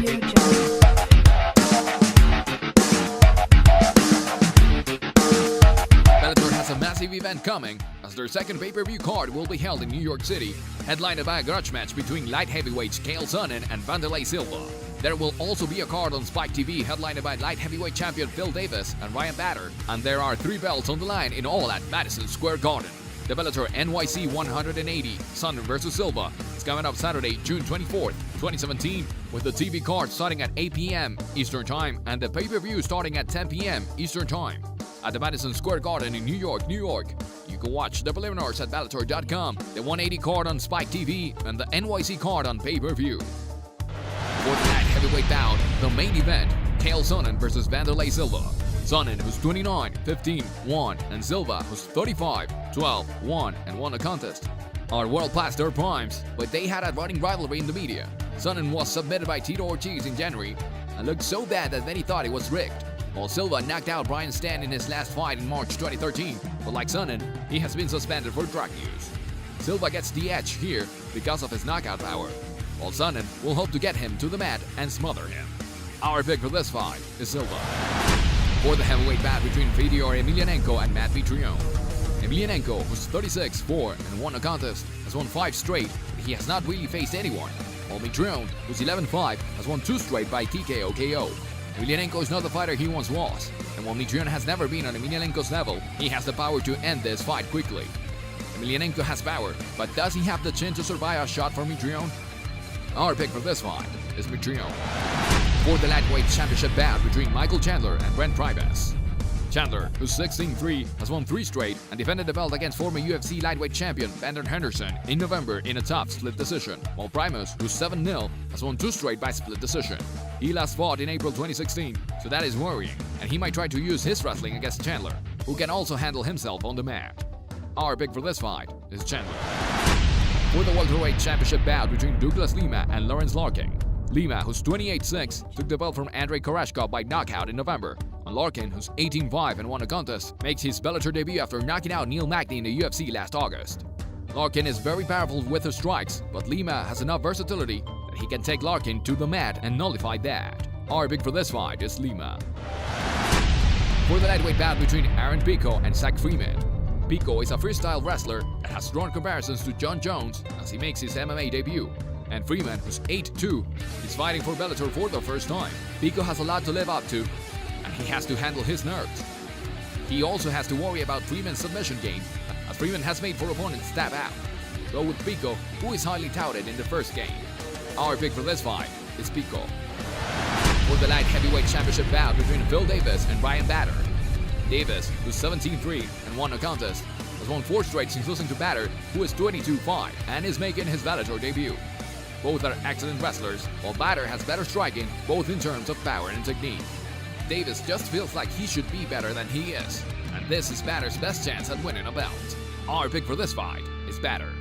Bellator has a massive event coming, as their second pay-per-view card will be held in New York City, headlined by a grudge match between light heavyweights Sonnen and Silva. There will also be a card on Spike TV headlined by light heavyweight champion Phil Davis and Ryan Bader, and there are 3 belts on the line in all at Madison Square Garden. The Bellator NYC 180 Sonnen vs Silva is coming up Saturday, June 24th, 2017, with the TV card starting at 8 p.m. Eastern Time and the pay-per-view starting at 10 p.m. Eastern Time. At the Madison Square Garden in New York, you can watch the preliminaries at Bellator.com, the 180 card on Spike TV, and the NYC card on pay-per-view. For the light heavyweight bout, the main event, Sonnen vs Silva. Sonnen, who's 29, 15, 1, and Silva, who's 35, 12, 1, and won a contest, are world past their primes, but they had a running rivalry in the media. Sonnen was submitted by Tito Ortiz in January and looked so bad that many thought it was rigged, while Silva knocked out Brian Stann in his last fight in March 2013, but like Sonnen, he has been suspended for drug use. Silva gets the edge here because of his knockout power, while Sonnen will hope to get him to the mat and smother him. Our pick for this fight is Silva. For the heavyweight bout between Fedor Emelianenko and Matt Mitrione. Emelianenko, who's 36, 4, and won a contest, has won 5 straight, but he has not really faced anyone, while Mitrione, who's 11-5, has won 2 straight by TKO KO. Emelianenko is not the fighter he once was, and while Mitrione has never been on Emelianenko's level, he has the power to end this fight quickly. Emelianenko has power, but does he have the chin to survive a shot from Mitrione? Our pick for this fight is Mitrione. For the lightweight championship bout between Michael Chandler and Brent Primus. Chandler, who's 16-3, has won 3 straight and defended the belt against former UFC lightweight champion Brandon Henderson in November in a tough split decision, while Primus, who's 7-0, has won 2 straight by split decision. He last fought in April 2016, so that is worrying, and he might try to use his wrestling against Chandler, who can also handle himself on the mat. Our pick for this fight is Chandler. For the welterweight championship bout between Douglas Lima and Lawrence Larkin. Lima, who's 28-6, took the belt from Andrei Koreshkov by knockout in November, and Larkin, who's 18-5 and won a contest, makes his Bellator debut after knocking out Neil Magny in the UFC last August. Larkin is very powerful with his strikes, but Lima has enough versatility that he can take Larkin to the mat and nullify that. Our pick for this fight is Lima. For the lightweight bout between Aaron Pico and Zach Freeman. Pico is a freestyle wrestler that has drawn comparisons to John Jones as he makes his MMA debut, and Freeman, who's 8-2, is fighting for Bellator for the first time. Pico has a lot to live up to, and he has to handle his nerves. He also has to worry about Freeman's submission game, as Freeman has made 4 opponents tap out. Go with Pico, who is highly touted in the first game. Our pick for this fight is Pico. For the light heavyweight championship bout between Phil Davis and Ryan Bader. Davis, who's 17-3 and won a contest, has won 4 straight since losing to Bader, who is 22-5 and is making his Bellator debut. Both are excellent wrestlers, while Bader has better striking, both in terms of power and technique. Davis just feels like he should be better than he is, and this is Bader's best chance at winning a belt. Our pick for this fight is Bader.